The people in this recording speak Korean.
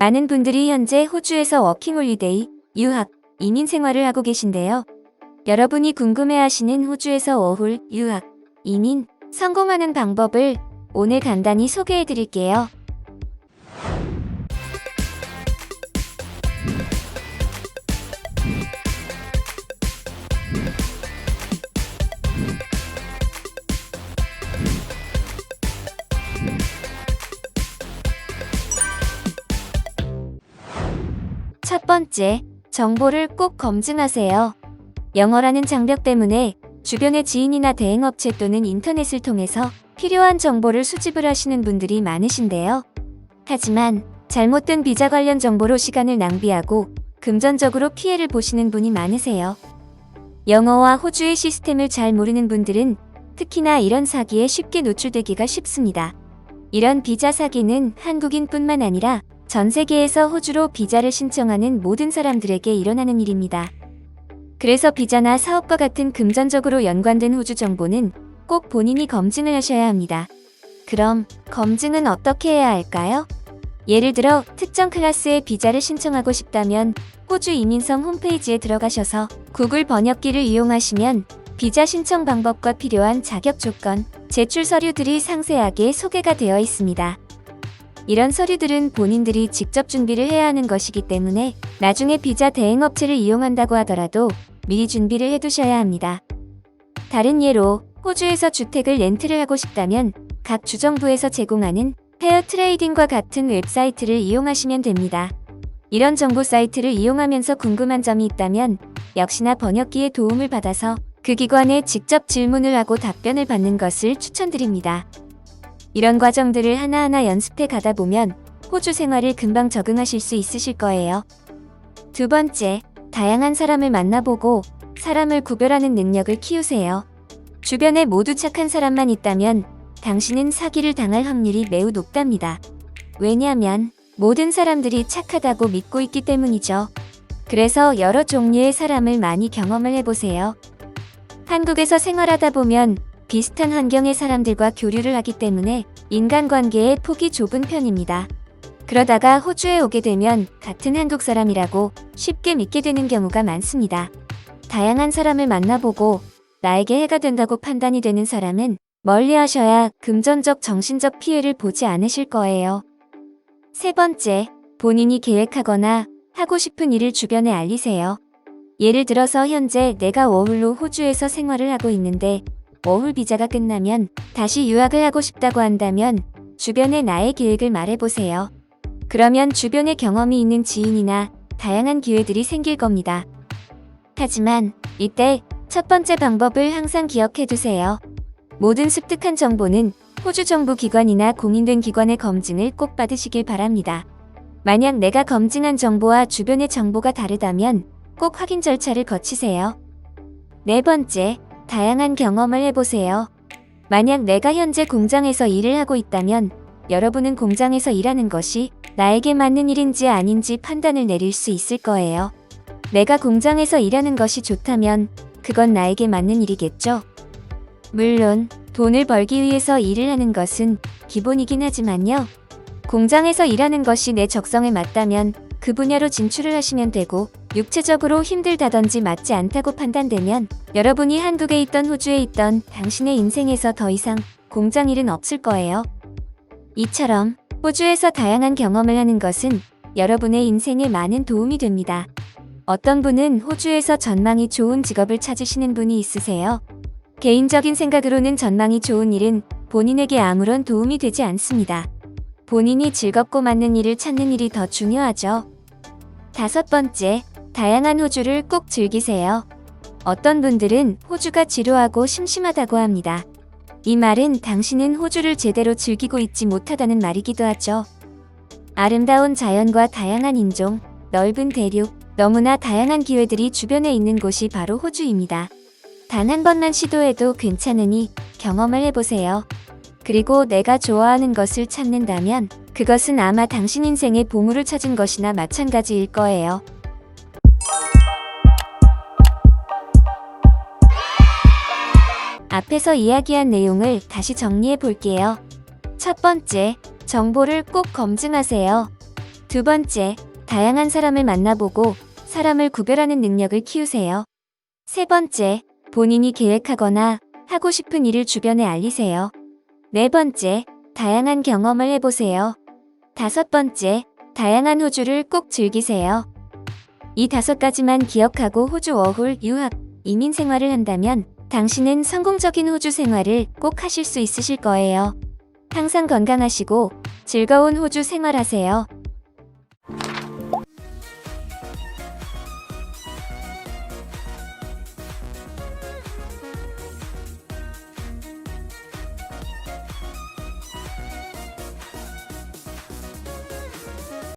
많은 분들이 현재 호주에서 워킹홀리데이, 유학, 이민 생활을 하고 계신데요. 여러분이 궁금해하시는 호주에서 워홀, 유학, 이민, 성공하는 방법을 오늘 간단히 소개해 드릴게요. 첫 번째, 정보를 꼭 검증하세요. 영어라는 장벽 때문에 주변의 지인이나 대행업체 또는 인터넷을 통해서 필요한 정보를 수집을 하시는 분들이 많으신데요. 하지만 잘못된 비자 관련 정보로 시간을 낭비하고 금전적으로 피해를 보시는 분이 많으세요. 영어와 호주의 시스템을 잘 모르는 분들은 특히나 이런 사기에 쉽게 노출되기가 쉽습니다. 이런 비자 사기는 한국인뿐만 아니라 전 세계에서 호주로 비자를 신청하는 모든 사람들에게 일어나는 일입니다. 그래서 비자나 사업과 같은 금전적으로 연관된 호주 정보는 꼭 본인이 검증을 하셔야 합니다. 그럼 검증은 어떻게 해야 할까요? 예를 들어 특정 클래스의 비자를 신청하고 싶다면 호주 이민성 홈페이지에 들어가셔서 구글 번역기를 이용하시면 비자 신청 방법과 필요한 자격 조건, 제출 서류들이 상세하게 소개가 되어 있습니다. 이런 서류들은 본인들이 직접 준비를 해야 하는 것이기 때문에 나중에 비자 대행업체를 이용한다고 하더라도 미리 준비를 해두셔야 합니다. 다른 예로 호주에서 주택을 렌트를 하고 싶다면 각 주정부에서 제공하는 페어 트레이딩과 같은 웹사이트를 이용하시면 됩니다. 이런 정보 사이트를 이용하면서 궁금한 점이 있다면 역시나 번역기의 도움을 받아서 그 기관에 직접 질문을 하고 답변을 받는 것을 추천드립니다. 이런 과정들을 하나하나 연습해 가다 보면 호주 생활을 금방 적응하실 수 있으실 거예요. 두 번째, 다양한 사람을 만나보고 사람을 구별하는 능력을 키우세요. 주변에 모두 착한 사람만 있다면 당신은 사기를 당할 확률이 매우 높답니다. 왜냐하면 모든 사람들이 착하다고 믿고 있기 때문이죠. 그래서 여러 종류의 사람을 많이 경험을 해보세요. 한국에서 생활하다 보면 비슷한 환경의 사람들과 교류를 하기 때문에 인간관계의 폭이 좁은 편입니다. 그러다가 호주에 오게 되면 같은 한국 사람이라고 쉽게 믿게 되는 경우가 많습니다. 다양한 사람을 만나보고 나에게 해가 된다고 판단이 되는 사람은 멀리 하셔야 금전적, 정신적 피해를 보지 않으실 거예요. 세 번째, 본인이 계획하거나 하고 싶은 일을 주변에 알리세요. 예를 들어서 현재 내가 워홀로 호주에서 생활을 하고 있는데 워홀 비자가 끝나면 다시 유학을 하고 싶다고 한다면 주변에 나의 계획을 말해보세요. 그러면 주변에 경험이 있는 지인이나 다양한 기회들이 생길 겁니다. 하지만 이때 첫 번째 방법을 항상 기억해두세요. 모든 습득한 정보는 호주 정부 기관이나 공인된 기관의 검증을 꼭 받으시길 바랍니다. 만약 내가 검증한 정보와 주변의 정보가 다르다면 꼭 확인 절차를 거치세요. 네 번째, 다양한 경험을 해보세요. 만약 내가 현재 공장에서 일을 하고 있다면 여러분은 공장에서 일하는 것이 나에게 맞는 일인지 아닌지 판단을 내릴 수 있을 거예요. 내가 공장에서 일하는 것이 좋다면 그건 나에게 맞는 일이겠죠. 물론 돈을 벌기 위해서 일을 하는 것은 기본이긴 하지만요. 공장에서 일하는 것이 내 적성에 맞다면 그 분야로 진출을 하시면 되고 육체적으로 힘들다든지 맞지 않다고 판단되면 여러분이 한국에 있던 호주에 있던 당신의 인생에서 더 이상 공장 일은 없을 거예요. 이처럼 호주에서 다양한 경험을 하는 것은 여러분의 인생에 많은 도움이 됩니다. 어떤 분은 호주에서 전망이 좋은 직업을 찾으시는 분이 있으세요. 개인적인 생각으로는 전망이 좋은 일은 본인에게 아무런 도움이 되지 않습니다. 본인이 즐겁고 맞는 일을 찾는 일이 더 중요하죠. 다섯 번째, 다양한 호주를 꼭 즐기세요. 어떤 분들은 호주가 지루하고 심심하다고 합니다. 이 말은 당신은 호주를 제대로 즐기고 있지 못하다는 말이기도 하죠. 아름다운 자연과 다양한 인종, 넓은 대륙, 너무나 다양한 기회들이 주변에 있는 곳이 바로 호주입니다. 단 한 번만 시도해도 괜찮으니 경험을 해보세요. 그리고 내가 좋아하는 것을 찾는다면 그것은 아마 당신 인생의 보물을 찾은 것이나 마찬가지일 거예요. 앞에서 이야기한 내용을 다시 정리해 볼게요. 첫 번째, 정보를 꼭 검증하세요. 두 번째, 다양한 사람을 만나보고 사람을 구별하는 능력을 키우세요. 세 번째, 본인이 계획하거나 하고 싶은 일을 주변에 알리세요. 네 번째, 다양한 경험을 해보세요. 다섯 번째, 다양한 호주를 꼭 즐기세요. 이 5가지만 기억하고 호주 워홀, 유학, 이민 생활을 한다면 당신은 성공적인 호주 생활을 꼭 하실 수 있으실 거예요. 항상 건강하시고 즐거운 호주 생활하세요.